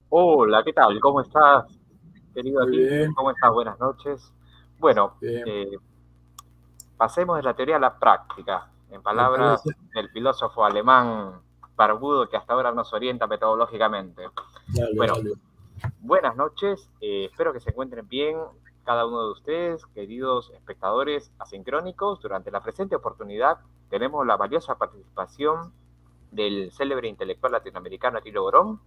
Hola, ¿qué tal? ¿Cómo estás, querido Muy Atilio? bien, ¿Cómo estás? Buenas noches. Bueno, bien, pasemos de la teoría a la práctica, en me palabras parece. del filósofo alemán barbudo que hasta ahora nos orienta metodológicamente. Dale, Bueno, dale. buenas noches, espero que se encuentren bien cada uno de ustedes, queridos espectadores asincrónicos. Durante la presente oportunidad tenemos la valiosa participación del célebre intelectual latinoamericano Atilio Borón,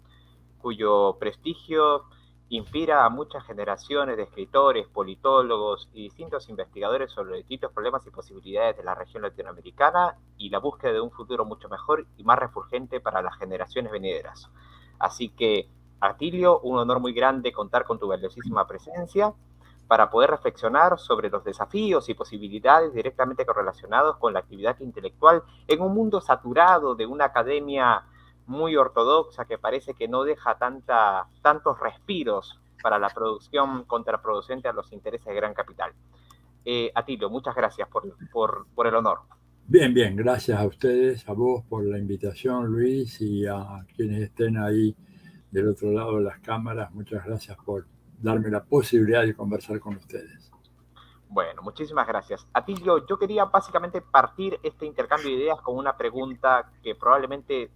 cuyo prestigio inspira a muchas generaciones de escritores, politólogos y distintos investigadores sobre distintos problemas y posibilidades de la región latinoamericana y la búsqueda de un futuro mucho mejor y más refulgente para las generaciones venideras. Así que, Atilio, un honor muy grande contar con tu valiosísima presencia para poder reflexionar sobre los desafíos y posibilidades directamente correlacionados con la actividad intelectual en un mundo saturado de una academia muy ortodoxa que parece que no deja tantos respiros para la producción contraproducente a los intereses de gran capital. Atilio, muchas gracias por el honor. Bien, bien, gracias a ustedes, a vos por la invitación, Luis, y a quienes estén ahí del otro lado de las cámaras. Muchas gracias por darme la posibilidad de conversar con ustedes. Bueno, muchísimas gracias. Atilio, yo quería básicamente partir este intercambio de ideas con una pregunta que probablemente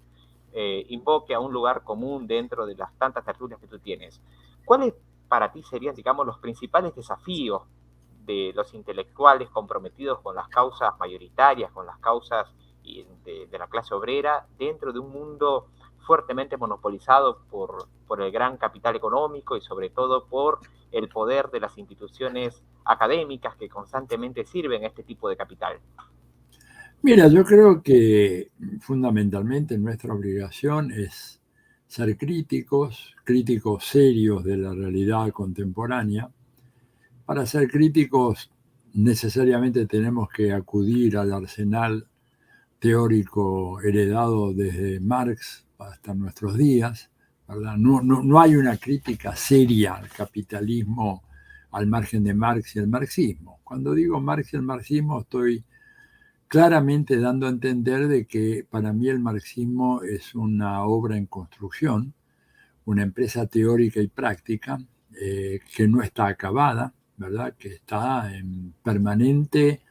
invoque a un lugar común dentro de las tantas tertulias que tú tienes. ¿Cuáles para ti serían, digamos, los principales desafíos de los intelectuales comprometidos con las causas mayoritarias, con las causas de la clase obrera, dentro de un mundo fuertemente monopolizado por el gran capital económico y sobre todo por el poder de las instituciones académicas que constantemente sirven a este tipo de capital? Mira, yo creo que fundamentalmente nuestra obligación es ser críticos, críticos serios de la realidad contemporánea. Para ser críticos necesariamente tenemos que acudir al arsenal teórico heredado desde Marx hasta nuestros días, ¿verdad? No hay una crítica seria al capitalismo al margen de Marx y el marxismo. Cuando digo Marx y el marxismo estoy claramente dando a entender de que para mí el marxismo es una obra en construcción, una empresa teórica y práctica que no está acabada, ¿verdad? Que está en permanente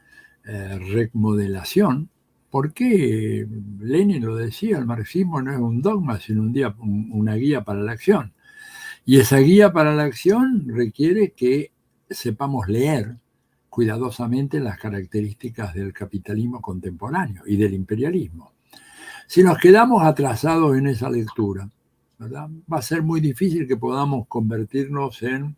remodelación. Porque Lenin lo decía, el marxismo no es un dogma, sino una guía para la acción. Y esa guía para la acción requiere que sepamos leer cuidadosamente las características del capitalismo contemporáneo y del imperialismo. Si nos quedamos atrasados en esa lectura, ¿verdad? Va a ser muy difícil que podamos convertirnos en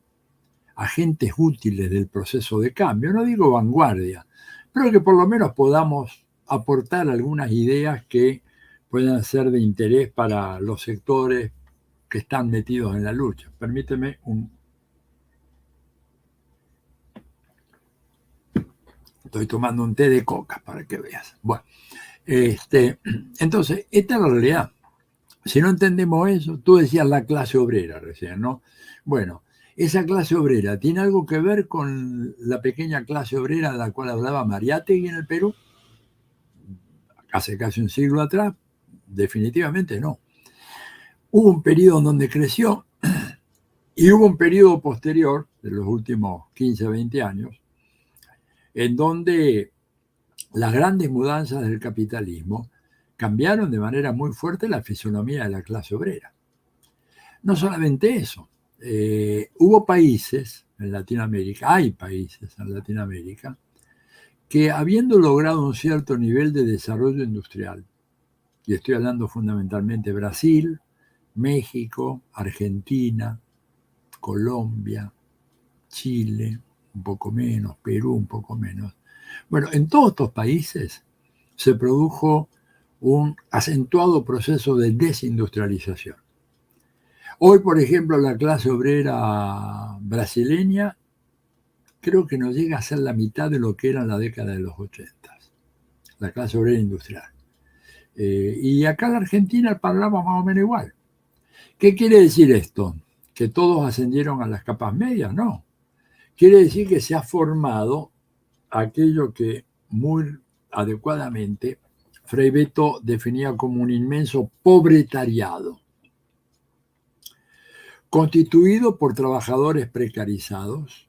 agentes útiles del proceso de cambio. No digo vanguardia, pero que por lo menos podamos aportar algunas ideas que puedan ser de interés para los sectores que están metidos en la lucha. Permíteme un... Estoy tomando un té de coca para que veas. Bueno, entonces, esta es la realidad. Si no entendemos eso, tú decías la clase obrera recién, ¿no? Bueno, esa clase obrera tiene algo que ver con la pequeña clase obrera de la cual hablaba Mariátegui en el Perú, hace casi un siglo atrás, definitivamente no. Hubo un periodo en donde creció y hubo un periodo posterior, de los últimos 15, 20 años, en donde las grandes mudanzas del capitalismo cambiaron de manera muy fuerte la fisonomía de la clase obrera. No solamente eso, hubo países en Latinoamérica, hay países en Latinoamérica, que habiendo logrado un cierto nivel de desarrollo industrial, y estoy hablando fundamentalmente de Brasil, México, Argentina, Colombia, Chile, un poco menos, Perú un poco menos. Bueno, en todos estos países se produjo un acentuado proceso de desindustrialización. Hoy, por ejemplo, la clase obrera brasileña creo que no llega a ser la mitad de lo que era en la década de los 80, la clase obrera industrial. Y acá en la Argentina el panorama más o menos igual. ¿Qué quiere decir esto? ¿Que todos ascendieron a las capas medias? No. Quiere decir que se ha formado aquello que muy adecuadamente Frei Beto definía como un inmenso pobretariado. constituido por trabajadores precarizados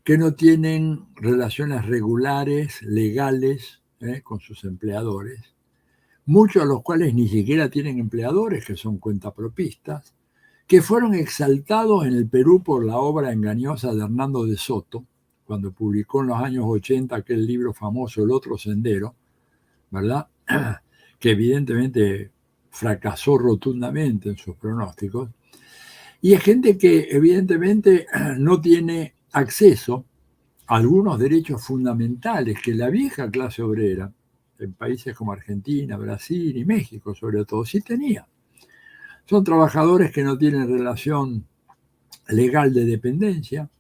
que no tienen relaciones regulares, legales, con sus empleadores, muchos de los cuales ni siquiera tienen empleadores, que son cuentapropistas, que fueron exaltados en el Perú por la obra engañosa de Hernando de Soto, cuando publicó en los años 80 aquel libro famoso, El otro sendero, ¿verdad? Que evidentemente fracasó rotundamente en sus pronósticos. Y es gente que evidentemente no tiene acceso a algunos derechos fundamentales que la vieja clase obrera, en países como Argentina, Brasil y México sobre todo, sí tenía. Son trabajadores que no tienen relación legal de dependencia,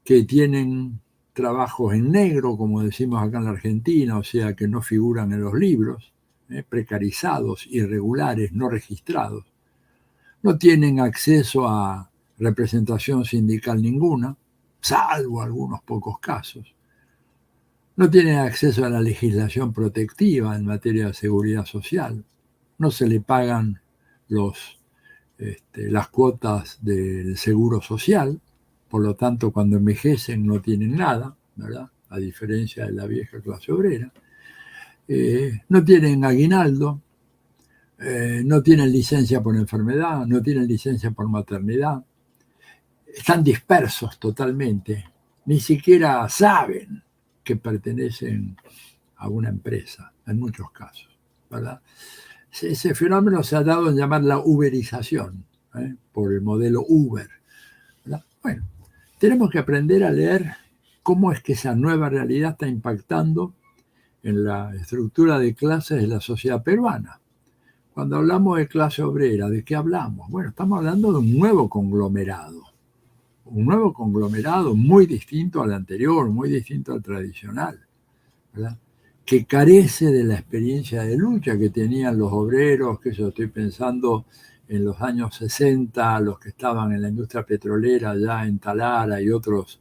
que tienen trabajos en negro, como decimos acá en la Argentina, o sea, que no figuran en los libros, precarizados, irregulares, no registrados. No tienen acceso a representación sindical ninguna, salvo algunos pocos casos. No tienen acceso a la legislación protectiva en materia de seguridad social. No se le pagan las cuotas del seguro social, por lo tanto, cuando envejecen no tienen nada, ¿verdad? A diferencia de la vieja clase obrera. No tienen aguinaldo, no tienen licencia por enfermedad, no tienen licencia por maternidad. Están dispersos totalmente. Ni siquiera saben que pertenecen a una empresa, en muchos casos, ¿verdad? Ese fenómeno se ha dado en llamar la uberización, por el modelo Uber, ¿verdad? Bueno, tenemos que aprender a leer cómo es que esa nueva realidad está impactando en la estructura de clases de la sociedad peruana. Cuando hablamos de clase obrera, ¿de qué hablamos? Bueno, estamos hablando de un nuevo conglomerado muy distinto al anterior, muy distinto al tradicional, ¿verdad? Que carece de la experiencia de lucha que tenían los obreros, que yo estoy pensando en los años 60, los que estaban en la industria petrolera ya en Talara y otras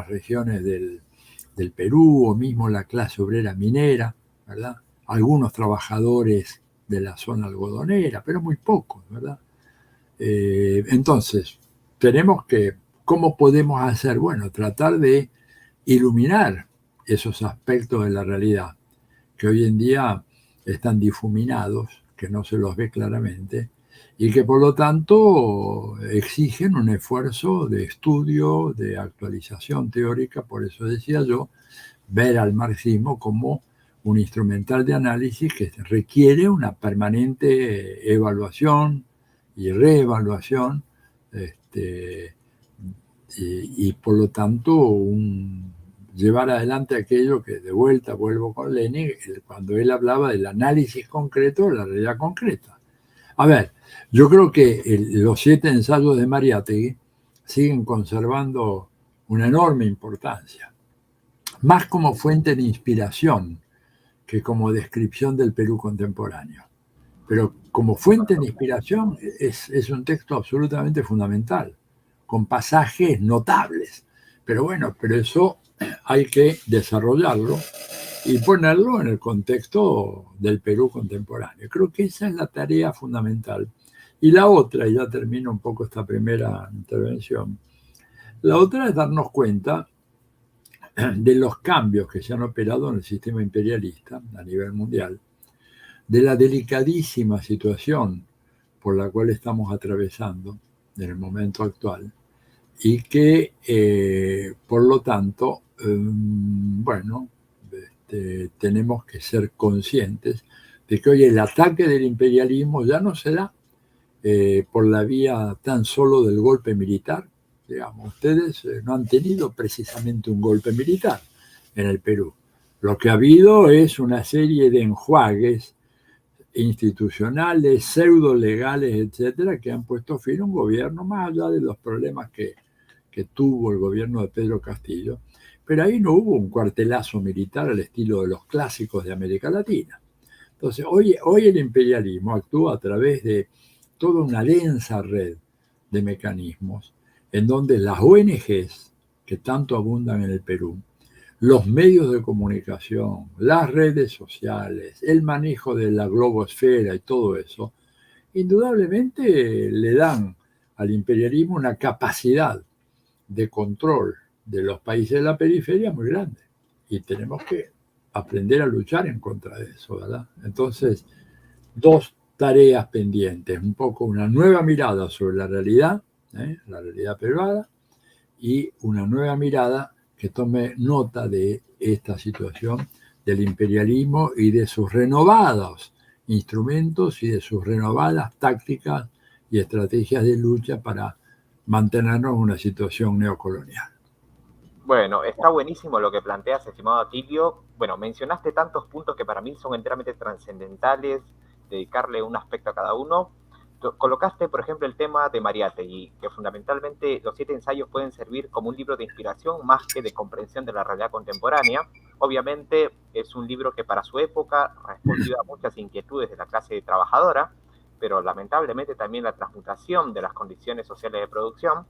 regiones del Perú, o mismo la clase obrera minera, ¿verdad? Algunos trabajadores de la zona algodonera, pero muy pocos, ¿verdad? Entonces, ¿cómo podemos hacer? Bueno, tratar de iluminar esos aspectos de la realidad que hoy en día están difuminados, que no se los ve claramente, y que por lo tanto exigen un esfuerzo de estudio, de actualización teórica. Por eso decía yo, ver al marxismo como un instrumental de análisis que requiere una permanente evaluación y reevaluación, y por lo tanto llevar adelante aquello que, de vuelta vuelvo con Lenin, cuando él hablaba del análisis concreto de la realidad concreta. A ver, yo creo que los 7 ensayos de Mariátegui siguen conservando una enorme importancia, más como fuente de inspiración que como descripción del Perú contemporáneo. Pero como fuente de inspiración es un texto absolutamente fundamental, con pasajes notables. Pero bueno, eso hay que desarrollarlo y ponerlo en el contexto del Perú contemporáneo. Creo que esa es la tarea fundamental. Y la otra, y ya termino un poco esta primera intervención, la otra es darnos cuenta de los cambios que se han operado en el sistema imperialista a nivel mundial, de la delicadísima situación por la cual estamos atravesando en el momento actual, y que, por lo tanto, tenemos que ser conscientes de que hoy el ataque del imperialismo ya no se da por la vía tan solo del golpe militar. Digamos, ustedes no han tenido precisamente un golpe militar en el Perú. Lo que ha habido es una serie de enjuagues institucionales, pseudo legales, etcétera, que han puesto fin a un gobierno, más allá de los problemas que tuvo el gobierno de Pedro Castillo. Pero ahí no hubo un cuartelazo militar al estilo de los clásicos de América Latina. Entonces, hoy el imperialismo actúa a través de toda una densa red de mecanismos en donde las ONGs, que tanto abundan en el Perú, los medios de comunicación, las redes sociales, el manejo de la globosfera y todo eso, indudablemente le dan al imperialismo una capacidad de control de los países de la periferia muy grande. Y tenemos que aprender a luchar en contra de eso, ¿verdad? Entonces, dos tareas pendientes, un poco una nueva mirada sobre la realidad privada, y una nueva mirada que tome nota de esta situación del imperialismo y de sus renovados instrumentos y de sus renovadas tácticas y estrategias de lucha para mantenernos en una situación neocolonial. Bueno, está buenísimo lo que planteas, estimado Atilio. Bueno, mencionaste tantos puntos que para mí son enteramente trascendentales, dedicarle un aspecto a cada uno. Colocaste, por ejemplo, el tema de Mariátegui, que fundamentalmente los 7 ensayos pueden servir como un libro de inspiración más que de comprensión de la realidad contemporánea. Obviamente es un libro que para su época respondió a muchas inquietudes de la clase trabajadora, pero lamentablemente también la transmutación de las condiciones sociales de producción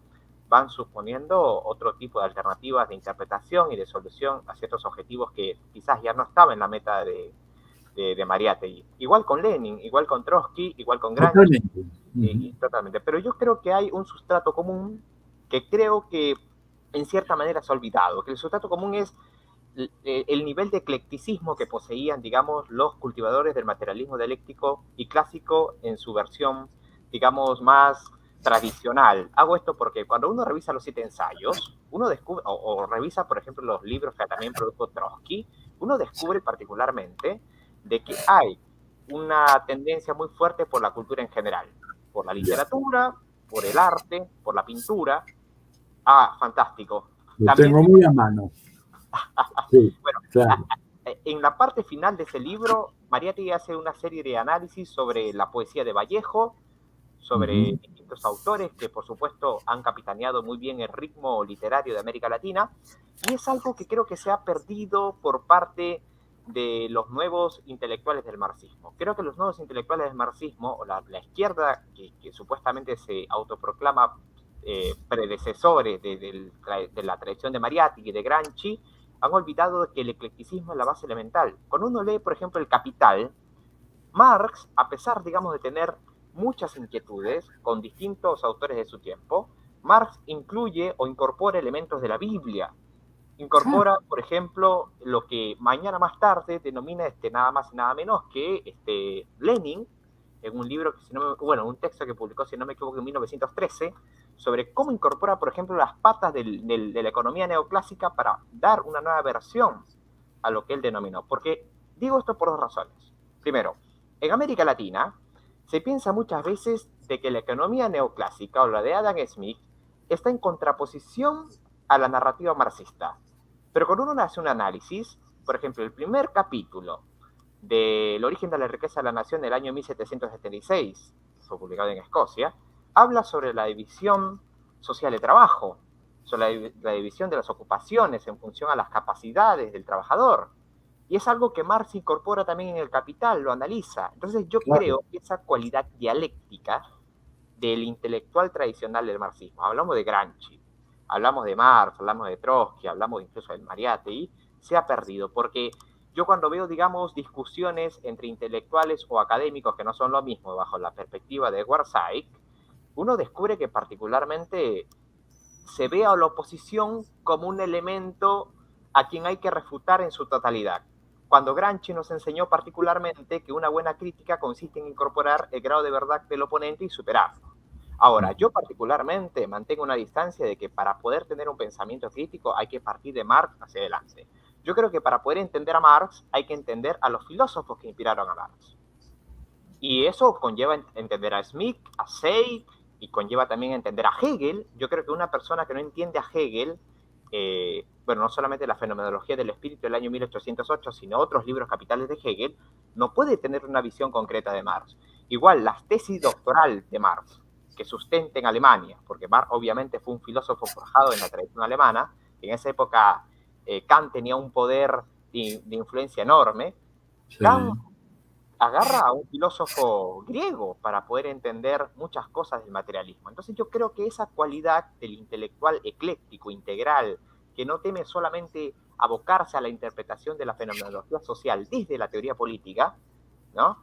van suponiendo otro tipo de alternativas de interpretación y de solución a ciertos objetivos que quizás ya no estaban en la meta de Mariátegui. Igual con Lenin, igual con Trotsky, igual con Gramsci. Totalmente. Totalmente. Pero yo creo que hay un sustrato común que creo que en cierta manera se ha olvidado, que el sustrato común es el nivel de eclecticismo que poseían, digamos, los cultivadores del materialismo dialéctico y clásico en su versión, digamos, más tradicional. Hago esto porque cuando uno revisa los 7 ensayos, uno descubre, o revisa, por ejemplo, los libros que también produjo Trotsky, uno descubre particularmente de que hay una tendencia muy fuerte por la cultura en general, por la literatura, por el arte, por la pintura. Ah, fantástico. Lo También tengo muy a mano. Sí, bueno, claro. en la parte final de ese libro, Mariátegui hace una serie de análisis sobre la poesía de Vallejo, sobre distintos autores que, por supuesto, han capitaneado muy bien el ritmo literario de América Latina, y es algo que creo que se ha perdido por parte de los nuevos intelectuales del marxismo. Creo que los nuevos intelectuales del marxismo, o la izquierda que supuestamente se autoproclama predecesores de la tradición de Mariátegui y de Gramsci, han olvidado que el eclecticismo es la base elemental. Cuando uno lee, por ejemplo, El Capital, Marx, a pesar, digamos, de tener muchas inquietudes con distintos autores de su tiempo, Marx incluye o incorpora elementos de la Biblia. Incorpora, por ejemplo, lo que mañana más tarde denomina nada más y nada menos que Lenin, en un libro, un texto que publicó, si no me equivoco, en 1913, sobre cómo incorpora, por ejemplo, las patas de la economía neoclásica para dar una nueva versión a lo que él denominó. Porque digo esto por 2 razones. Primero, en América Latina se piensa muchas veces de que la economía neoclásica o la de Adam Smith está en contraposición a la narrativa marxista. Pero cuando uno hace un análisis, por ejemplo, el primer capítulo del origen de la riqueza de la nación del año 1776, que fue publicado en Escocia, habla sobre la división social de trabajo, sobre la división de las ocupaciones en función a las capacidades del trabajador. Y es algo que Marx incorpora también en El Capital, lo analiza. Entonces yo creo que esa cualidad dialéctica del intelectual tradicional del marxismo, hablamos de Gramsci, hablamos de Marx, hablamos de Trotsky, hablamos incluso del Mariátegui, se ha perdido, porque yo cuando veo, digamos, discusiones entre intelectuales o académicos que no son lo mismo bajo la perspectiva de Edward Said, uno descubre que particularmente se ve a la oposición como un elemento a quien hay que refutar en su totalidad. Cuando Gramsci nos enseñó particularmente que una buena crítica consiste en incorporar el grado de verdad del oponente y superarlo. Ahora, yo particularmente mantengo una distancia de que para poder tener un pensamiento crítico hay que partir de Marx hacia adelante. Yo creo que para poder entender a Marx hay que entender a los filósofos que inspiraron a Marx. Y eso conlleva entender a Smith, a Say, y conlleva también entender a Hegel. Yo creo que una persona que no entiende a Hegel, no solamente la fenomenología del espíritu del año 1808, sino otros libros capitales de Hegel, no puede tener una visión concreta de Marx. Igual, las tesis doctoral de Marx, que sustenta en Alemania, porque Marx obviamente fue un filósofo forjado en la tradición alemana, en esa época Kant tenía un poder de influencia enorme. Sí. Kant agarra a un filósofo griego para poder entender muchas cosas del materialismo. Entonces yo creo que esa cualidad del intelectual ecléctico, integral, que no teme solamente abocarse a la interpretación de la fenomenología social desde la teoría política, ¿no?,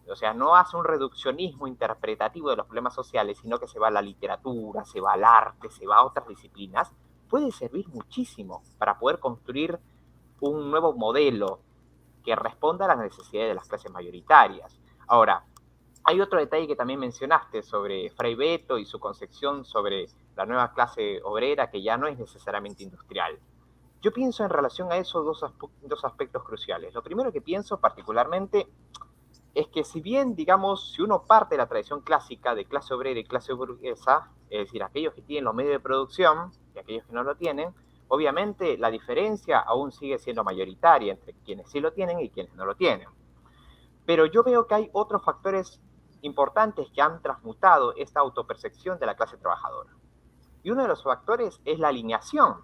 O sea, no hace un reduccionismo interpretativo de los problemas sociales, sino que se va a la literatura, se va al arte, se va a otras disciplinas, puede servir muchísimo para poder construir un nuevo modelo que responda a las necesidades de las clases mayoritarias. Ahora, hay otro detalle que también mencionaste sobre Frei Betto y su concepción sobre la nueva clase obrera que ya no es necesariamente industrial. Yo pienso en relación a esos dos aspectos cruciales. Lo primero que pienso particularmente es que si bien, digamos, si uno parte de la tradición clásica de clase obrera y clase burguesa, es decir, aquellos que tienen los medios de producción y aquellos que no lo tienen, obviamente la diferencia aún sigue siendo mayoritaria entre quienes sí lo tienen y quienes no lo tienen. Pero yo veo que hay otros factores importantes que han transmutado esta autopercepción de la clase trabajadora. Y uno de los factores es la alineación.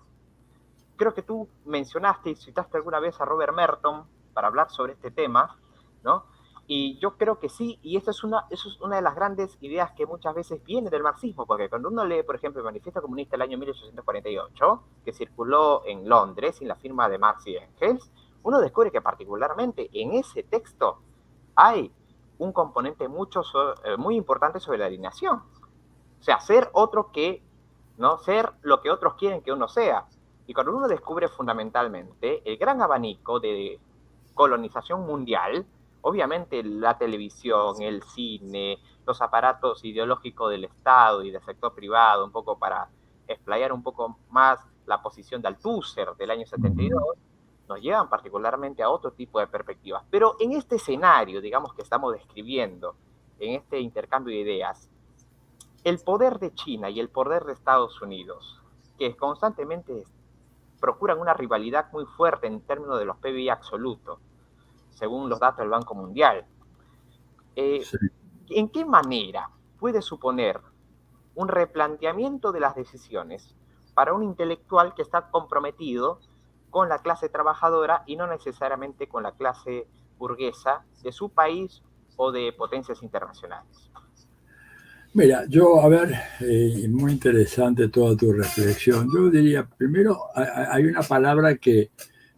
Creo que tú mencionaste y citaste alguna vez a Robert Merton para hablar sobre este tema, ¿no? Y yo creo que sí, y eso es una de las grandes ideas que muchas veces viene del marxismo, porque cuando uno lee, por ejemplo, el Manifiesto Comunista del año 1848, que circuló en Londres sin la firma de Marx y Engels, uno descubre que particularmente en ese texto hay un componente muy importante sobre la alineación. O sea, ser otro que, ¿no? Ser lo que otros quieren que uno sea. Y cuando uno descubre fundamentalmente el gran abanico de colonización mundial, obviamente la televisión, el cine, los aparatos ideológicos del Estado y del sector privado, un poco para explayar un poco más la posición de Althusser del año 72, nos llevan particularmente a otro tipo de perspectivas. Pero en este escenario, digamos, que estamos describiendo, en este intercambio de ideas, el poder de China y el poder de Estados Unidos, que constantemente procuran una rivalidad muy fuerte en términos de los PBI absolutos, según los datos del Banco Mundial, Sí. ¿en qué manera puede suponer un replanteamiento de las decisiones para un intelectual que está comprometido con la clase trabajadora y no necesariamente con la clase burguesa de su país o de potencias internacionales? Mira, yo, a ver, muy interesante toda tu reflexión. Yo diría, primero, hay una palabra que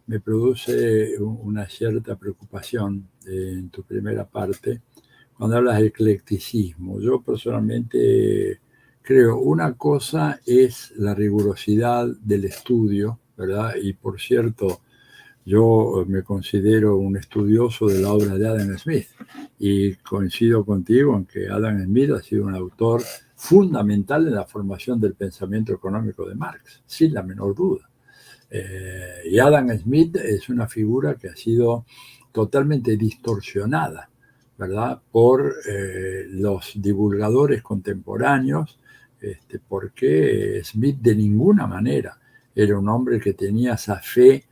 me produce una cierta preocupación en tu primera parte, cuando hablas de eclecticismo. Yo personalmente creo, una cosa es la rigurosidad del estudio, ¿verdad? Y por cierto, yo me considero un estudioso de la obra de Adam Smith y coincido contigo en que Adam Smith ha sido un autor fundamental en la formación del pensamiento económico de Marx, sin la menor duda. Y Adam Smith es una figura que ha sido totalmente distorsionada, ¿verdad? Por los divulgadores contemporáneos, porque Smith de ninguna manera era un hombre que tenía esa fe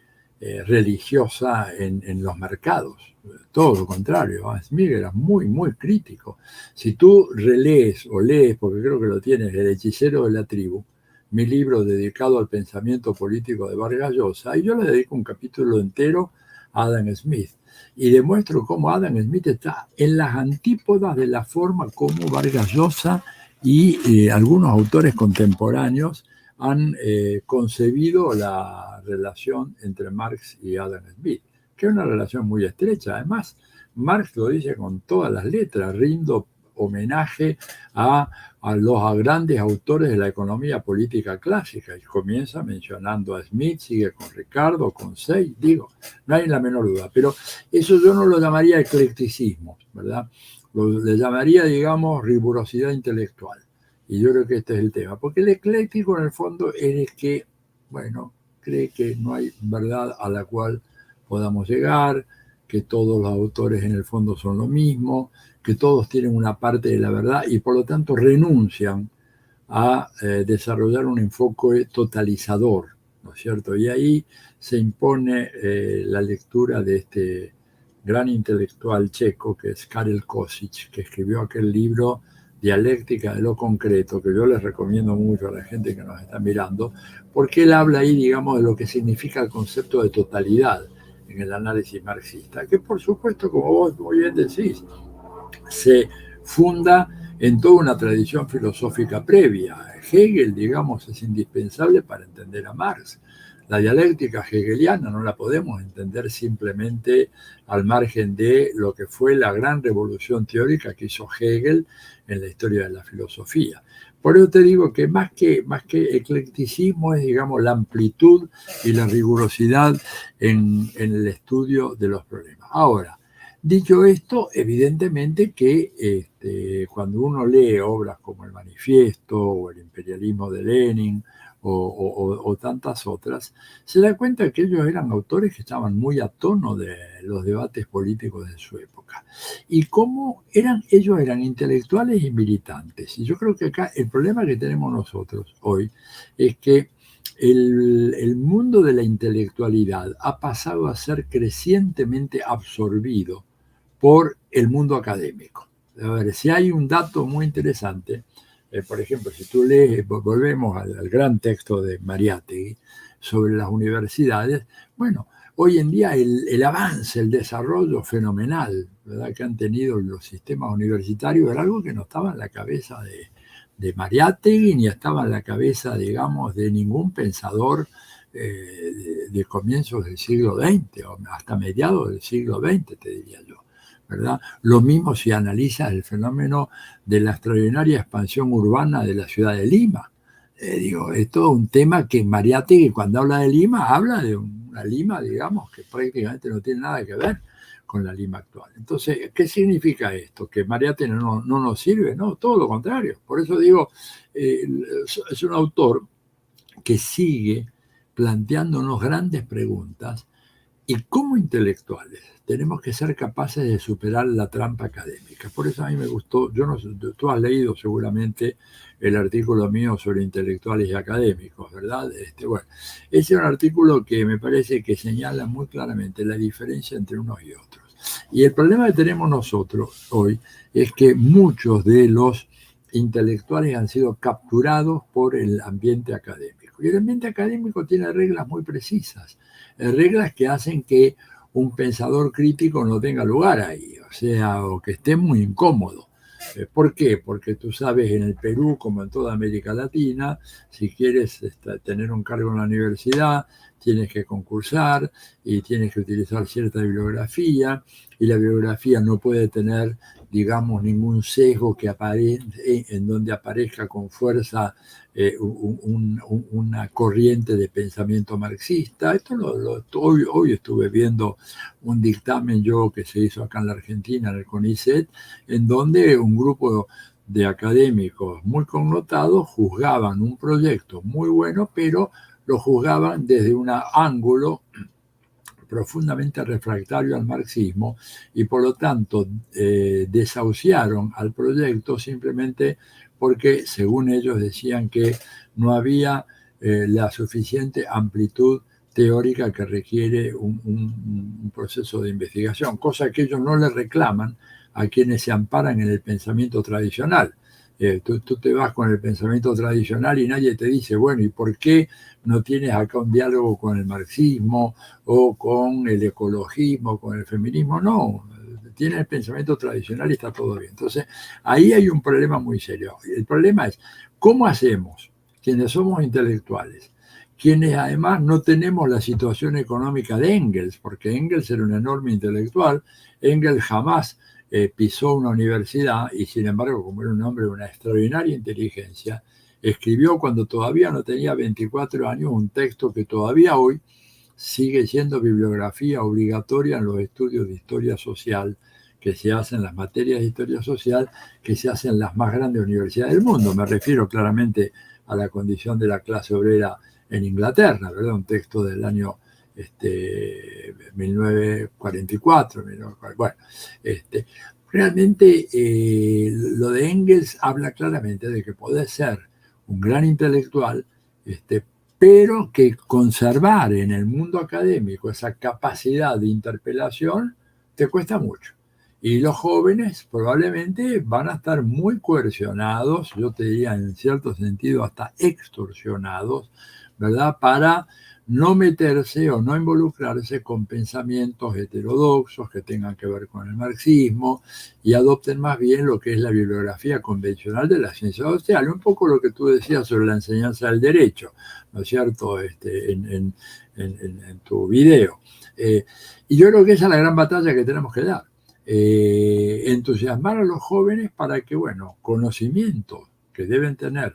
religiosa en los mercados. Todo lo contrario, Smith era muy, muy crítico. Si tú relees o lees, porque creo que lo tienes, El hechicero de la tribu, mi libro dedicado al pensamiento político de Vargas Llosa, y yo le dedico un capítulo entero a Adam Smith, y demuestro cómo Adam Smith está en las antípodas de la forma como Vargas Llosa y algunos autores contemporáneos han concebido la relación entre Marx y Adam Smith, que es una relación muy estrecha. Además, Marx lo dice con todas las letras: rindo homenaje a los grandes autores de la economía política clásica, y comienza mencionando a Smith, sigue con Ricardo, con Say, digo, no hay la menor duda, pero eso yo no lo llamaría eclecticismo, ¿verdad? Le llamaría, digamos, rigurosidad intelectual. Y yo creo que este es el tema, porque el ecléctico en el fondo es el que, bueno, cree que no hay verdad a la cual podamos llegar, que todos los autores en el fondo son lo mismo, que todos tienen una parte de la verdad y por lo tanto renuncian a desarrollar un enfoque totalizador, ¿no es cierto? Y ahí se impone la lectura de este gran intelectual checo que es Karel Košić, que escribió aquel libro Dialéctica de lo concreto, que yo les recomiendo mucho a la gente que nos está mirando, porque él habla ahí, digamos, de lo que significa el concepto de totalidad en el análisis marxista, que por supuesto, como vos muy bien decís, se funda en toda una tradición filosófica previa. Hegel, digamos, es indispensable para entender a Marx. La dialéctica hegeliana no la podemos entender simplemente al margen de lo que fue la gran revolución teórica que hizo Hegel en la historia de la filosofía. Por eso te digo que más que eclecticismo es, digamos, la amplitud y la rigurosidad en el estudio de los problemas. Ahora, dicho esto, evidentemente que cuando uno lee obras como El Manifiesto o El imperialismo de Lenin o tantas otras, se da cuenta que ellos eran autores que estaban muy a tono de los debates políticos de su época. Y cómo ellos eran intelectuales y militantes. Y yo creo que acá el problema que tenemos nosotros hoy es que el mundo de la intelectualidad ha pasado a ser crecientemente absorbido por el mundo académico. A ver, si hay un dato muy interesante, por ejemplo, si tú lees, volvemos al gran texto de Mariátegui sobre las universidades, bueno, hoy en día el avance, el desarrollo fenomenal, ¿verdad?, que han tenido los sistemas universitarios era algo que no estaba en la cabeza de Mariátegui ni estaba en la cabeza, digamos, de ningún pensador de comienzos del siglo XX o hasta mediados del siglo XX, te diría yo, ¿verdad? Lo mismo si analizas el fenómeno de la extraordinaria expansión urbana de la ciudad de Lima. Es todo un tema que Mariátegui, cuando habla de Lima, habla de una Lima, digamos, que prácticamente no tiene nada que ver con la Lima actual. Entonces, ¿qué significa esto? ¿Que Mariátegui no nos sirve? No, todo lo contrario. Por eso digo, es un autor que sigue planteándonos grandes preguntas y como intelectuales tenemos que ser capaces de superar la trampa académica. Por eso a mí me gustó, yo no, tú has leído seguramente el artículo mío sobre intelectuales y académicos, ¿verdad? Bueno, ese es un artículo que me parece que señala muy claramente la diferencia entre unos y otros. Y el problema que tenemos nosotros hoy es que muchos de los intelectuales han sido capturados por el ambiente académico. Y el ambiente académico tiene reglas muy precisas, reglas que hacen que un pensador crítico no tenga lugar ahí, o que esté muy incómodo. ¿Por qué? Porque tú sabes, en el Perú, como en toda América Latina, si quieres tener un cargo en la universidad, tienes que concursar y tienes que utilizar cierta bibliografía, y la bibliografía no puede tener, digamos, ningún sesgo en donde aparezca con fuerza una corriente de pensamiento marxista. Esto hoy estuve viendo un dictamen que se hizo acá en la Argentina, en el CONICET, en donde un grupo de académicos muy connotados juzgaban un proyecto muy bueno, pero lo juzgaban desde un ángulo profundamente refractario al marxismo y por lo tanto desahuciaron al proyecto simplemente porque, según ellos, decían que no había la suficiente amplitud teórica que requiere un proceso de investigación, cosa que ellos no le reclaman a quienes se amparan en el pensamiento tradicional. Tú te vas con el pensamiento tradicional y nadie te dice, bueno, ¿y por qué no tienes acá un diálogo con el marxismo o con el ecologismo, con el feminismo? No, tienes el pensamiento tradicional y está todo bien. Entonces, ahí hay un problema muy serio. El problema es, ¿cómo hacemos quienes somos intelectuales, quienes además no tenemos la situación económica de Engels, porque Engels era un enorme intelectual, Engels jamás pisó una universidad y sin embargo, como era un hombre de una extraordinaria inteligencia, escribió cuando todavía no tenía 24 años un texto que todavía hoy sigue siendo bibliografía obligatoria en los estudios de historia social que se hacen, las materias de historia social que se hacen en las más grandes universidades del mundo. Me refiero claramente a la condición de la clase obrera en Inglaterra, ¿verdad? Un texto del año 1944, bueno, realmente lo de Engels habla claramente de que podés ser un gran intelectual, pero que conservar en el mundo académico esa capacidad de interpelación te cuesta mucho. Y los jóvenes probablemente van a estar muy coercionados, yo te diría en cierto sentido hasta extorsionados, ¿verdad? Para no meterse o no involucrarse con pensamientos heterodoxos que tengan que ver con el marxismo y adopten más bien lo que es la bibliografía convencional de la ciencia social, un poco lo que tú decías sobre la enseñanza del derecho, ¿no es cierto?, en tu video. Y yo creo que esa es la gran batalla que tenemos que dar. Entusiasmar a los jóvenes para que, bueno, conocimiento que deben tener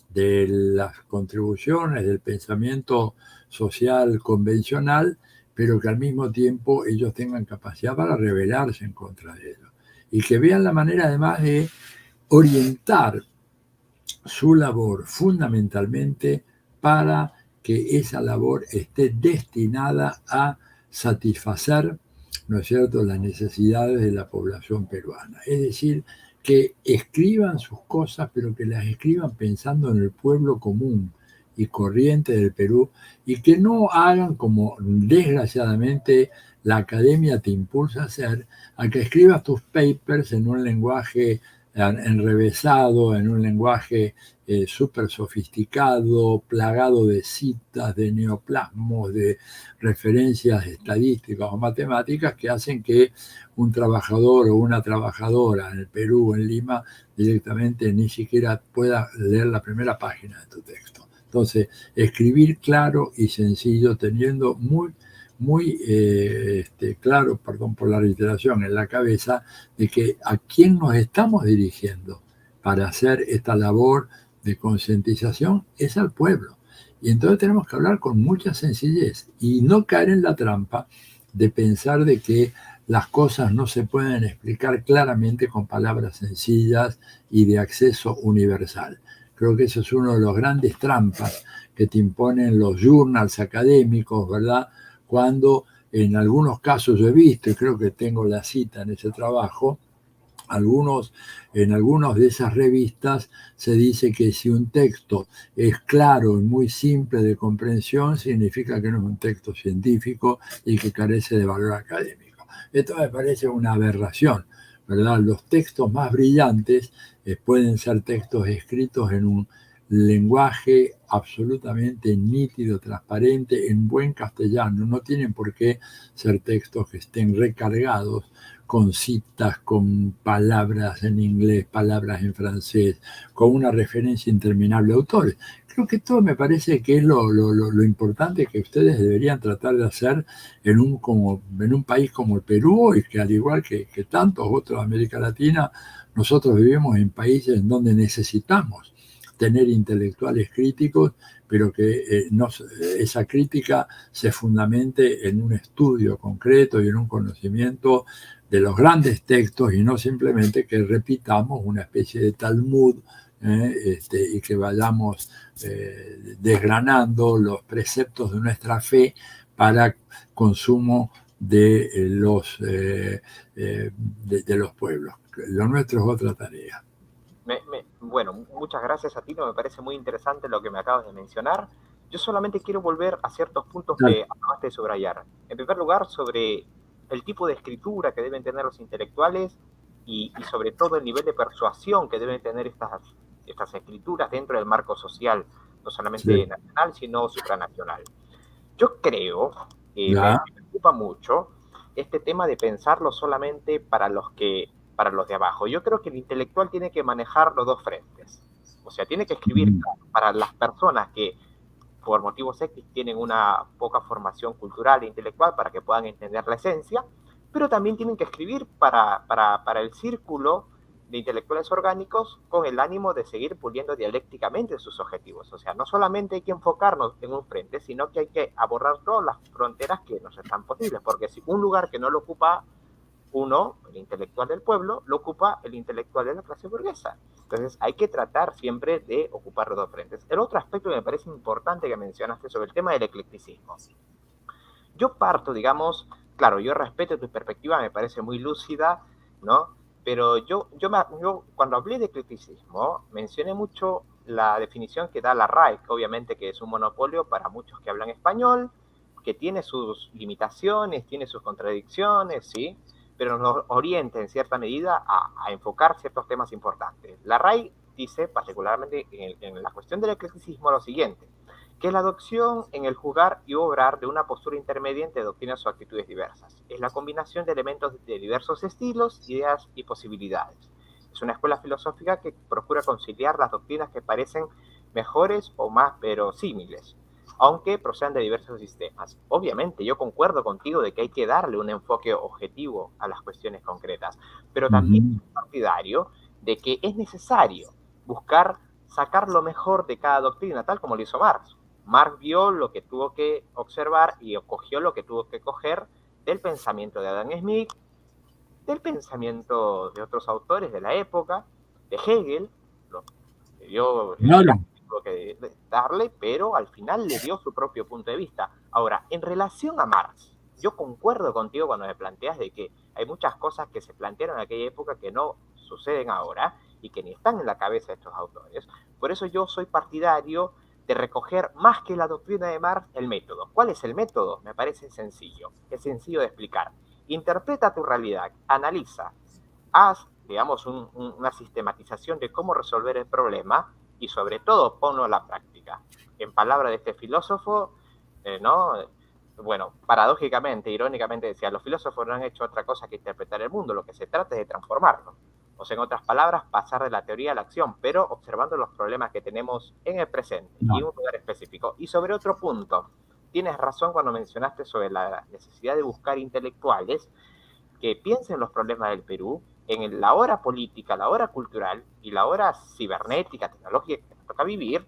de las contribuciones del pensamiento social convencional, pero que al mismo tiempo ellos tengan capacidad para rebelarse en contra de ello. Y que vean la manera además de orientar su labor fundamentalmente para que esa labor esté destinada a satisfacer, ¿no es cierto?, las necesidades de la población peruana. Es decir, que escriban sus cosas, pero que las escriban pensando en el pueblo común y corriente del Perú, y que no hagan como desgraciadamente la academia te impulsa a hacer, a que escribas tus papers en un lenguaje enrevesado, en un lenguaje súper sofisticado, plagado de citas, de neoplasmos, de referencias estadísticas o matemáticas que hacen que un trabajador o una trabajadora en el Perú, en Lima, directamente ni siquiera pueda leer la primera página de tu texto. Entonces, escribir claro y sencillo, teniendo muy claro, perdón por la reiteración, en la cabeza de que a quién nos estamos dirigiendo para hacer esta labor de concientización es al pueblo. Y entonces tenemos que hablar con mucha sencillez y no caer en la trampa de pensar de que las cosas no se pueden explicar claramente con palabras sencillas y de acceso universal. Creo que eso es uno de los grandes trampas que te imponen los journals académicos, ¿verdad?, cuando en algunos casos yo he visto, y creo que tengo la cita en ese trabajo, en algunas de esas revistas se dice que si un texto es claro y muy simple de comprensión, significa que no es un texto científico y que carece de valor académico. Esto me parece una aberración, ¿verdad? Los textos más brillantes pueden ser textos escritos en un lenguaje absolutamente nítido, transparente, en buen castellano. No tienen por qué ser textos que estén recargados con citas, con palabras en inglés, palabras en francés, con una referencia interminable a autores. Creo que esto me parece que es lo importante que ustedes deberían tratar de hacer en un país como el Perú, y que al igual que tantos otros de América Latina, nosotros vivimos en países en donde necesitamos tener intelectuales críticos, pero que esa crítica se fundamente en un estudio concreto y en un conocimiento de los textos y no simplemente que repitamos una especie de Talmud y que vayamos desgranando los preceptos de nuestra fe para consumo de los pueblos. Lo nuestro es otra tarea. Bueno, muchas gracias a ti, me parece muy interesante lo que me acabas de mencionar. Yo solamente quiero volver a ciertos puntos que acabaste de subrayar. En primer lugar, sobre el tipo de escritura que deben tener los intelectuales y sobre todo el nivel de persuasión que deben tener estas escrituras dentro del marco social, no solamente nacional, sino supranacional. Yo creo, me preocupa mucho este tema de pensarlo solamente para los de abajo. Yo creo que el intelectual tiene que manejar los dos frentes. O sea, tiene que escribir para las personas que por motivos X tienen una poca formación cultural e intelectual para que puedan entender la esencia, pero también tienen que escribir para el círculo de intelectuales orgánicos con el ánimo de seguir puliendo dialécticamente sus objetivos. O sea, no solamente hay que enfocarnos en un frente, sino que hay que abordar todas las fronteras que nos están posibles, porque si un lugar que no lo ocupa uno, el intelectual del pueblo, lo ocupa el intelectual de la clase burguesa. Entonces hay que tratar siempre de ocupar los dos frentes. El otro aspecto que me parece importante que mencionaste sobre el tema del eclecticismo. Yo parto, digamos, claro, yo respeto tu perspectiva, me parece muy lúcida, ¿no? Pero yo cuando hablé de eclecticismo, mencioné mucho la definición que da la RAE, que obviamente que es un monopolio para muchos que hablan español, que tiene sus limitaciones, tiene sus contradicciones, ¿sí? Pero nos orienta en cierta medida a enfocar ciertos temas importantes. La RAI dice, particularmente en la cuestión del eclecticismo, lo siguiente, que es la adopción en el juzgar y obrar de una postura intermedia entre doctrinas o actitudes diversas. Es la combinación de elementos de diversos estilos, ideas y posibilidades. Es una escuela filosófica que procura conciliar las doctrinas que parecen mejores o más verosímiles, aunque procedan de diversos sistemas. Obviamente, yo concuerdo contigo de que hay que darle un enfoque objetivo a las cuestiones concretas, pero también soy partidario de que es necesario buscar sacar lo mejor de cada doctrina, tal como lo hizo Marx. Marx vio lo que tuvo que observar y cogió lo que tuvo que coger del pensamiento de Adam Smith, del pensamiento de otros autores de la época, de Hegel, lo que dio Claro. que darle, pero al final le dio su propio punto de vista. Ahora, en relación a Marx, yo concuerdo contigo cuando me planteas de que hay muchas cosas que se plantearon en aquella época que no suceden ahora y que ni están en la cabeza de estos autores. Por eso yo soy partidario de recoger más que la doctrina de Marx el método. ¿Cuál es el método? Me parece sencillo, es sencillo de explicar. Interpreta tu realidad, analiza, haz, digamos, una sistematización de cómo resolver el problema y sobre todo ponlo a la práctica. En palabras de este filósofo, ¿no? Bueno, paradójicamente, irónicamente decía, los filósofos no han hecho otra cosa que interpretar el mundo, lo que se trata es de transformarlo. O sea, en otras palabras, pasar de la teoría a la acción, pero observando los problemas que tenemos en el presente y en un lugar específico. Y sobre otro punto, tienes razón cuando mencionaste sobre la necesidad de buscar intelectuales que piensen los problemas del Perú en la hora política, la hora cultural y la hora cibernética, tecnológica que nos toca vivir,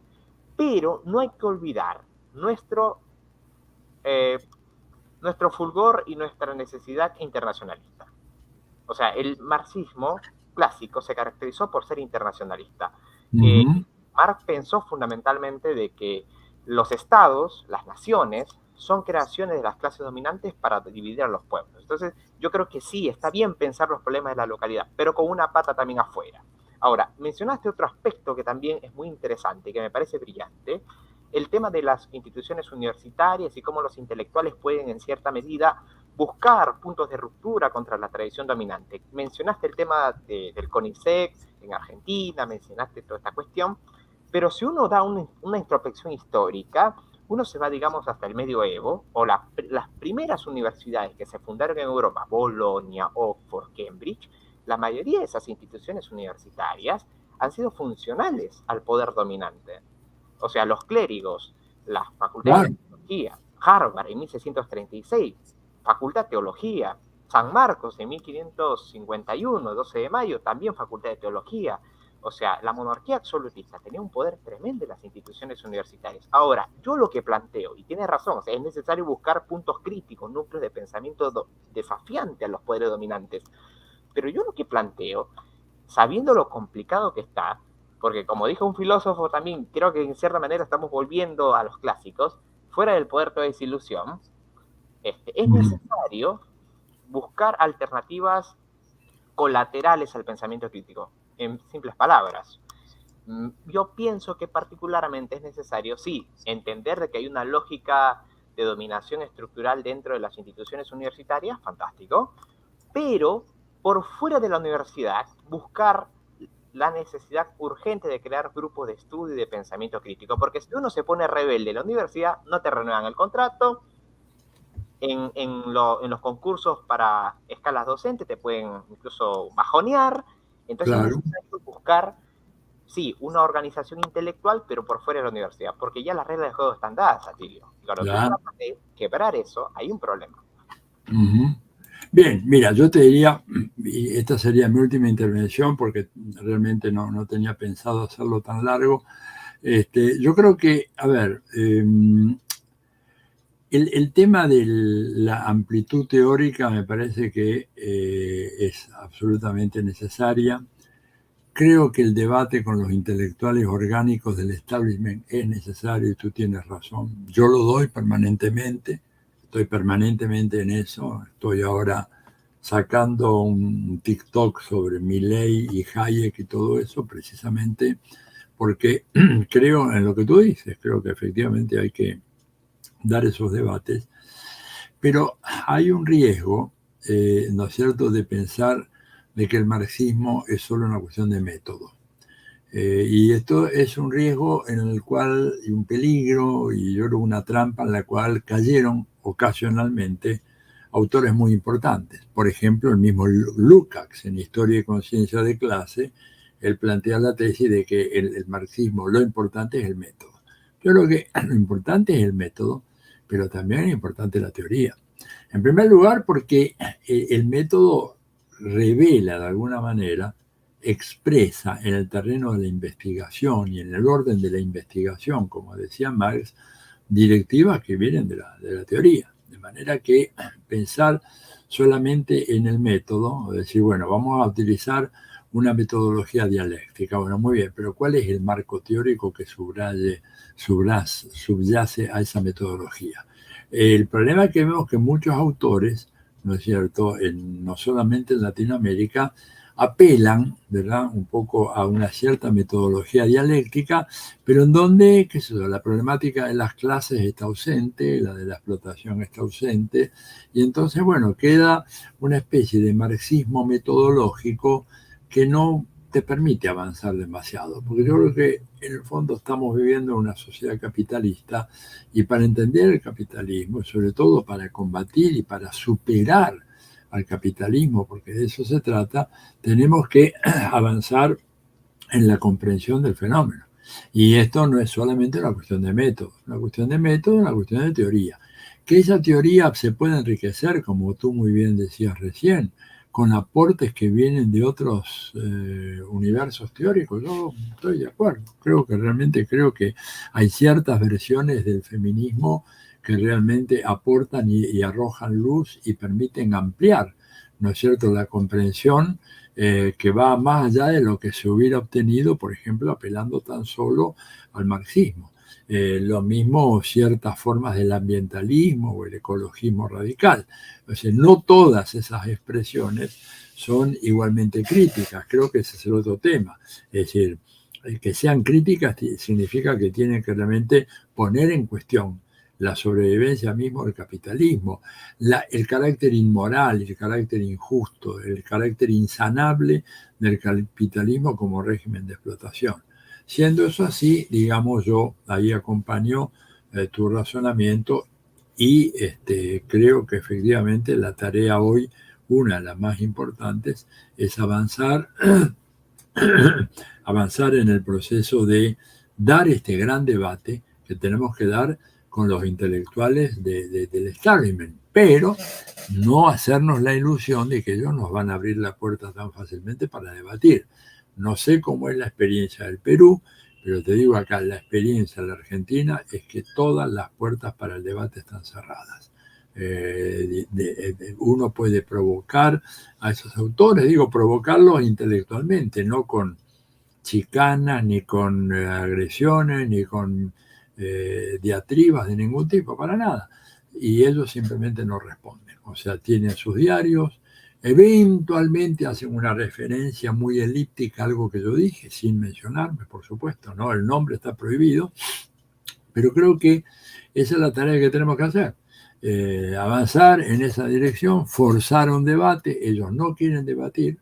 pero no hay que olvidar nuestro, nuestro fulgor y nuestra necesidad internacionalista. O sea, el marxismo clásico se caracterizó por ser internacionalista. Marx pensó fundamentalmente de que los estados, las naciones, son creaciones de las clases dominantes para dividir a los pueblos. Entonces, yo creo que sí, está bien pensar los problemas de la localidad, pero con una pata también afuera. Ahora, mencionaste otro aspecto que también es muy interesante, que me parece brillante, el tema de las instituciones universitarias y cómo los intelectuales pueden, en cierta medida, buscar puntos de ruptura contra la tradición dominante. Mencionaste el tema del CONICET en Argentina, mencionaste toda esta cuestión, pero si uno da una introspección histórica, uno se va, digamos, hasta el medioevo, o las primeras universidades que se fundaron en Europa, Bolonia, Oxford, Cambridge, la mayoría de esas instituciones universitarias han sido funcionales al poder dominante. O sea, los clérigos, las facultades de teología, Harvard en 1636, Facultad de Teología, San Marcos en 1551, 12 de mayo, también Facultad de Teología. O sea, la monarquía absolutista tenía un poder tremendo en las instituciones universitarias. Ahora, yo lo que planteo, y tiene razón, o sea, es necesario buscar puntos críticos, núcleos de pensamiento desafiante a los poderes dominantes. Pero yo lo que planteo, sabiendo lo complicado que está, porque como dijo un filósofo también, creo que en cierta manera estamos volviendo a los clásicos, fuera del poder toda desilusión, es necesario buscar alternativas colaterales al pensamiento crítico, en simples palabras. Yo pienso que particularmente es necesario, sí, entender de que hay una lógica de dominación estructural dentro de las instituciones universitarias, fantástico, pero por fuera de la universidad buscar la necesidad urgente de crear grupos de estudio y de pensamiento crítico, porque si uno se pone rebelde en la universidad, no te renuevan el contrato, en los concursos para escalas docentes te pueden incluso bajonear, entonces es necesario buscar, sí, una organización intelectual, pero por fuera de la universidad, porque ya las reglas de juego están dadas, Atilio. Cuando tú tratas de quebrar eso, hay un problema. Bien, mira, yo te diría, y esta sería mi última intervención porque realmente no tenía pensado hacerlo tan largo. Yo creo que, a ver, el tema de la amplitud teórica me parece que es absolutamente necesaria. Creo que el debate con los intelectuales orgánicos del establishment es necesario y tú tienes razón. Yo lo doy permanentemente, estoy permanentemente en eso. Estoy ahora sacando un TikTok sobre Milley y Hayek y todo eso, precisamente porque creo en lo que tú dices. Creo que efectivamente hay que dar esos debates, pero hay un riesgo, ¿no es cierto?, de pensar de que el marxismo es solo una cuestión de método. Y esto es un riesgo en el cual, y un peligro, y yo creo una trampa en la cual cayeron ocasionalmente autores muy importantes. Por ejemplo, el mismo Lukács, en Historia y Conciencia de Clase, él plantea la tesis de que el marxismo, lo importante es el método. Yo creo que lo importante es el método, pero también es importante la teoría. En primer lugar, porque el método revela de alguna manera, expresa en el terreno de la investigación y en el orden de la investigación, como decía Marx, directivas que vienen de la teoría. De manera que pensar solamente en el método, decir, bueno, vamos a utilizar una metodología dialéctica. Bueno, muy bien, pero ¿cuál es el marco teórico que subyace a esa metodología? El problema es que vemos que muchos autores, ¿no es cierto?, no solamente en Latinoamérica, apelan, ¿verdad?, un poco a una cierta metodología dialéctica, pero en donde, qué sé yo, la problemática de las clases está ausente, la de la explotación está ausente, y entonces, bueno, queda una especie de marxismo metodológico que no te permite avanzar demasiado, porque yo creo que en el fondo estamos viviendo en una sociedad capitalista y para entender el capitalismo, sobre todo para combatir y para superar al capitalismo, porque de eso se trata, tenemos que avanzar en la comprensión del fenómeno. Y esto no es solamente una cuestión de método, una cuestión de método, una cuestión de teoría. Que esa teoría se puede enriquecer, como tú muy bien decías recién, con aportes que vienen de otros universos teóricos. Yo estoy de acuerdo. Creo que hay ciertas versiones del feminismo que realmente aportan y arrojan luz y permiten ampliar, ¿no es cierto?, la comprensión que va más allá de lo que se hubiera obtenido, por ejemplo, apelando tan solo al marxismo. Lo mismo ciertas formas del ambientalismo o el ecologismo radical. O sea, no todas esas expresiones son igualmente críticas. Creo que ese es el otro tema. Es decir, el que sean críticas significa que tienen que realmente poner en cuestión la sobrevivencia mismo del capitalismo, el carácter inmoral, el carácter injusto, el carácter insanable del capitalismo como régimen de explotación. Siendo eso así, digamos, yo ahí acompaño tu razonamiento y creo que efectivamente la tarea hoy, una de las más importantes, es avanzar en el proceso de dar este gran debate que tenemos que dar con los intelectuales del establishment, pero no hacernos la ilusión de que ellos nos van a abrir la puerta tan fácilmente para debatir. No sé cómo es la experiencia del Perú, pero te digo acá, la experiencia de la Argentina es que todas las puertas para el debate están cerradas. Uno puede provocar a esos autores, digo, provocarlos intelectualmente, no con chicanas, ni con agresiones, ni con diatribas de ningún tipo, para nada. Y ellos simplemente no responden. O sea, tienen sus diarios, eventualmente hacen una referencia muy elíptica a algo que yo dije, sin mencionarme, por supuesto, ¿no? El nombre está prohibido, pero creo que esa es la tarea que tenemos que hacer. Avanzar en esa dirección, forzar un debate. Ellos no quieren debatir,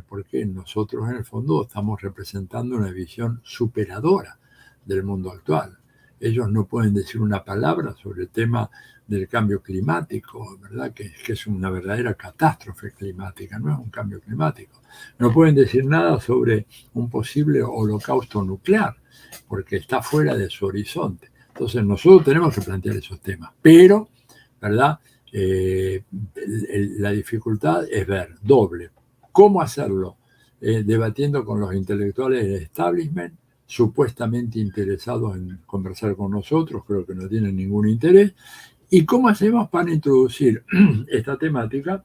porque nosotros en el fondo estamos representando una visión superadora del mundo actual. Ellos no pueden decir una palabra sobre el tema del cambio climático, ¿verdad? Que es una verdadera catástrofe climática, no es un cambio climático. No pueden decir nada sobre un posible holocausto nuclear, porque está fuera de su horizonte. Entonces nosotros tenemos que plantear esos temas, pero, ¿verdad? La dificultad es ver doble. ¿Cómo hacerlo? Debatiendo con los intelectuales del establishment, supuestamente interesados en conversar con nosotros, creo que no tienen ningún interés. ¿Y cómo hacemos para introducir esta temática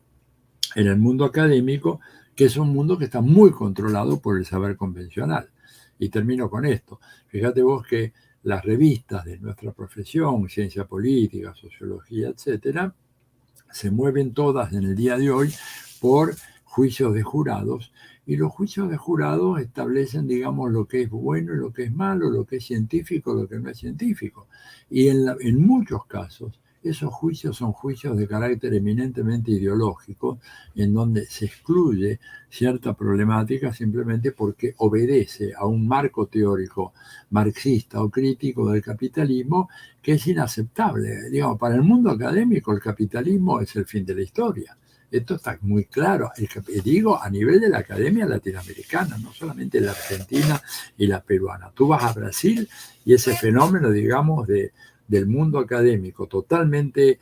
en el mundo académico, que es un mundo que está muy controlado por el saber convencional? Y termino con esto. Fíjate vos que las revistas de nuestra profesión, ciencia política, sociología, etcétera, se mueven todas en el día de hoy por juicios de jurados, y los juicios de jurados establecen, digamos, lo que es bueno y lo que es malo, lo que es científico y lo que no es científico. Y en muchos casos, esos juicios son juicios de carácter eminentemente ideológico, en donde se excluye cierta problemática simplemente porque obedece a un marco teórico marxista o crítico del capitalismo que es inaceptable. Digamos, para el mundo académico el capitalismo es el fin de la historia. Esto está muy claro, digo, a nivel de la academia latinoamericana, no solamente la argentina y la peruana. Tú vas a Brasil y ese fenómeno, digamos, del mundo académico, totalmente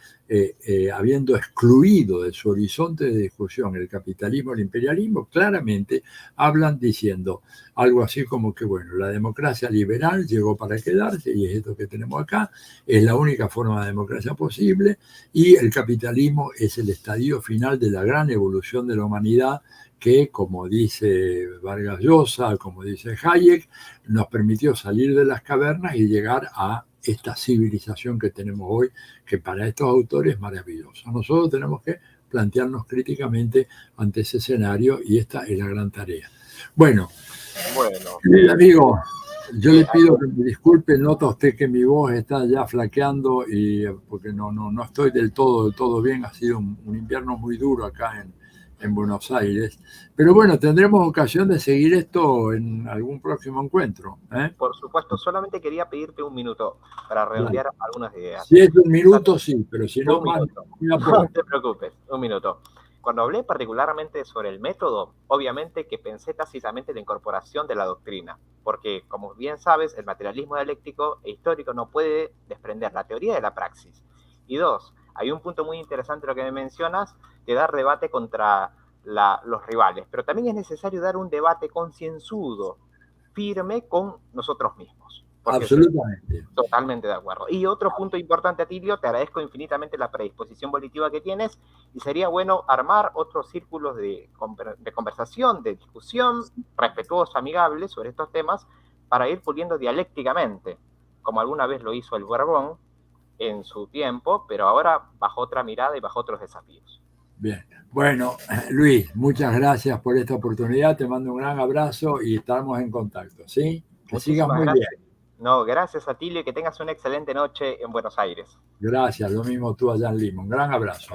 habiendo excluido de su horizonte de discusión el capitalismo, el imperialismo, claramente hablan diciendo algo así como que, bueno, la democracia liberal llegó para quedarse y es esto que tenemos acá, es la única forma de democracia posible y el capitalismo es el estadio final de la gran evolución de la humanidad que, como dice Vargas Llosa, como dice Hayek, nos permitió salir de las cavernas y llegar a esta civilización que tenemos hoy, que para estos autores es maravillosa. Nosotros tenemos que plantearnos críticamente ante ese escenario y esta es la gran tarea. Bueno, amigo, yo le pido que me disculpe, nota usted que mi voz está ya flaqueando y porque no estoy del todo bien, ha sido un invierno muy duro acá en Buenos Aires. Pero bueno, tendremos ocasión de seguir esto en algún próximo encuentro. Por supuesto, solamente quería pedirte un minuto para redondear algunas ideas. Si es un minuto, sí, pero si no, más, no te preocupes, un minuto. Cuando hablé particularmente sobre el método, obviamente que pensé tácitamente en la incorporación de la doctrina, porque, como bien sabes, el materialismo dialéctico e histórico no puede desprender la teoría de la praxis. Y dos, hay un punto muy interesante lo que me mencionas, de dar debate contra los rivales, pero también es necesario dar un debate concienzudo, firme con nosotros mismos. Absolutamente. Totalmente de acuerdo. Y otro punto importante, Atilio, te agradezco infinitamente la predisposición volitiva que tienes y sería bueno armar otros círculos de conversación, de discusión, respetuosos, amigables sobre estos temas para ir puliendo dialécticamente, como alguna vez lo hizo el Borbón en su tiempo, pero ahora bajo otra mirada y bajo otros desafíos. Bien. Bueno, Luis, muchas gracias por esta oportunidad. Te mando un gran abrazo y estamos en contacto, ¿sí? Que sigas muy bien. No, gracias, Atilio, y que tengas una excelente noche en Buenos Aires. Gracias, lo mismo tú allá en Lima. Un gran abrazo.